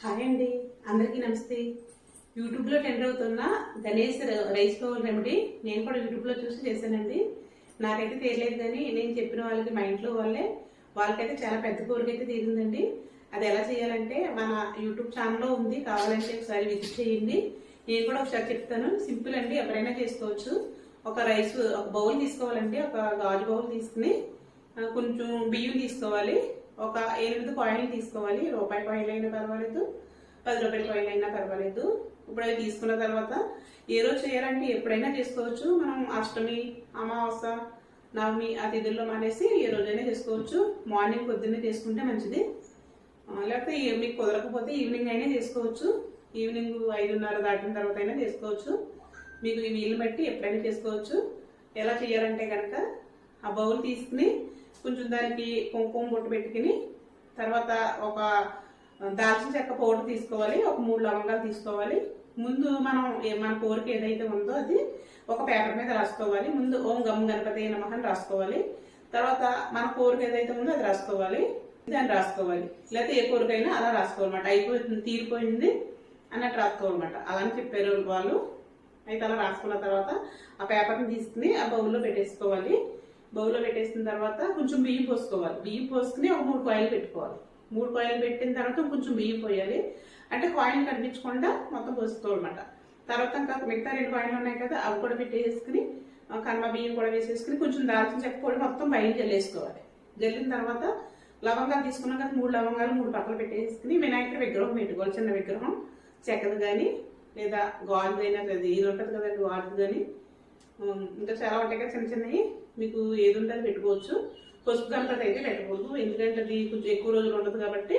Hi అండి, అందరికీ నమస్తే. యూట్యూబ్లో ట్రెండ్ అవుతున్న గణేష్ రైస్ ఫ్లవర్ రెమెడీ నేను కూడా యూట్యూబ్లో చూసి చేశానండి. నాకైతే తెలియలేదు, కానీ నేను చెప్పిన వాళ్ళకి మా ఇంట్లో వాళ్ళకైతే చాలా పెద్ద కోరిక అయితే తీరిందండి. అది ఎలా చేయాలంటే మన యూట్యూబ్ ఛానల్లో ఉంది, కావాలంటే ఒకసారి విజిట్ చేయండి. నేను కూడా ఒకసారి చెప్తాను. సింపుల్ అండి, ఎవరైనా చేసుకోవచ్చు. ఒక బౌల్ తీసుకోవాలండి. ఒక గాజు బౌల్ తీసుకుని కొంచెం బియ్యం తీసుకోవాలి. ఒక 8 కాయిన్లు తీసుకోవాలి. రూపాయి కాయిన్లు అయినా పర్వాలేదు, 10 రూపాయల కాయిన్లు అయినా పర్వాలేదు. ఇప్పుడు అవి తీసుకున్న తర్వాత ఏ రోజు చేయాలంటే ఎప్పుడైనా చేసుకోవచ్చు. మనం అష్టమి, అమావాస్య, నవమి ఆ తిథుల్లో మానేసి ఏ రోజైనా చేసుకోవచ్చు. మార్నింగ్ పొద్దున్నే చేసుకుంటే మంచిది. లేకపోతే మీకు కుదరకపోతే ఈవినింగ్ అయినా చేసుకోవచ్చు. ఈవినింగ్ 5:30 దాటిన తర్వాత అయినా చేసుకోవచ్చు. మీకు ఈ వీలు బట్టి ఎప్పుడైనా చేసుకోవచ్చు. ఎలా చేయాలంటే కనుక ఆ బౌల్ తీసుకుని కొంచెం దానికి కుంకుమ బొట్టు పెట్టుకుని తర్వాత ఒక దాల్చిన చెక్క పౌడర్ తీసుకోవాలి. ఒక 3 లవంగాలు తీసుకోవాలి. ముందు మన కోరిక ఏదైతే ఉందో అది ఒక పేపర్ మీద రాసుకోవాలి. ముందు ఓం గమ్ గణపతి నమః అని రాసుకోవాలి. తర్వాత మన కోరిక ఏదైతే ఉందో అది రాసుకోవాలి. దాన్ని రాసుకోవాలి. లేకపోతే ఏ కోరికైనా అలా రాసుకోవాలన్నమాట. అయిపోతుంది, తీరిపోయింది అన్నట్టు రాసుకోవాలన్నమాట. అలాని చెప్పారు వాళ్ళు. అయితే అలా రాసుకున్న తర్వాత ఆ పేపర్ని తీసుకుని ఆ బౌల్లో పెట్టేసుకోవాలి. బౌల్లో పెట్టేసిన తర్వాత కొంచెం బియ్యం పోసుకోవాలి. బియ్యం పోసుకుని ఒక 3 కాయిలు పెట్టుకోవాలి. 3 కాయిలు పెట్టిన తర్వాత కొంచెం బియ్యం పోయాలి. అంటే కాయిన్ కనిపించకుండా మొత్తం పోసుకోవాలన్నమాట. తర్వాత ఇంకా మిగతా 2 కాయిన్లు ఉన్నాయి కదా, అవి కూడా పెట్టేసుకుని కన్మ బియ్యం కూడా వేసేసుకుని కొంచెం దాల్చిన చెక్క పొడి మొత్తం పైన జల్లేసుకోవాలి. జల్లిన తర్వాత లవంగాలు తీసుకున్నాం కదా, 3 లవంగాలు 3 పక్కలు పెట్టేసుకుని వినాయకుడి విగ్రహం పెట్టుకోవాలి. చిన్న విగ్రహం, చెక్కది కానీ లేదా గాజుదైనా ఇది ఉంటుంది కదండి, గాజు కానీ ఇంకా చాలా ఉంటాయి కదా చిన్న చిన్నవి. మీకు ఏది ఉంటే అది పెట్టుకోవచ్చు. పసుపు గణపతి అయితే పెట్టకూడదు, ఎందుకంటే అది కొంచెం ఎక్కువ రోజులు ఉండదు కాబట్టి.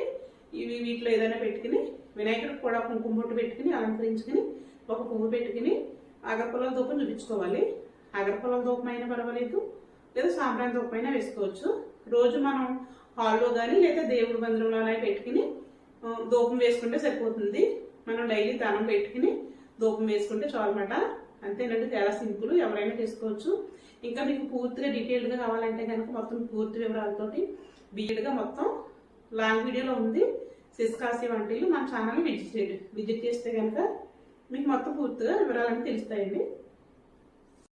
వీటిలో ఏదైనా పెట్టుకుని వినాయకుడికి కూడా కుంకుమ బొట్టు పెట్టుకుని అలంకరించుకుని ఒక పువ్వు పెట్టుకుని అగరపొలం ధూపం చూపించుకోవాలి. అగరపొలం ధూపం అయినా పర్వాలేదు, లేదా సాంబ్రాణి ధూపం అయినా వేసుకోవచ్చు. రోజు మనం హాల్లో కానీ లేదా దేవుడి మందిరంలో పెట్టుకుని ధూపం వేసుకుంటే సరిపోతుంది. మనం డైలీ దానం పెట్టుకుని ధూపం వేసుకుంటే చాలన్నమాట. అంతేనండి, చాలా సింపుల్, ఎవరైనా చేసుకోవచ్చు. ఇంకా మీకు పూర్తిగా డీటెయిల్డ్గా కావాలంటే కనుక మొత్తం పూర్తి వివరాలతోటి గా మొత్తం లాంగ్ వీడియోలో ఉంది. శశికాశి వంటలు మన ఛానల్ని విజిట్ చేస్తే కనుక మీకు మొత్తం పూర్తిగా వివరాలన్నీ తెలుస్తాయండి.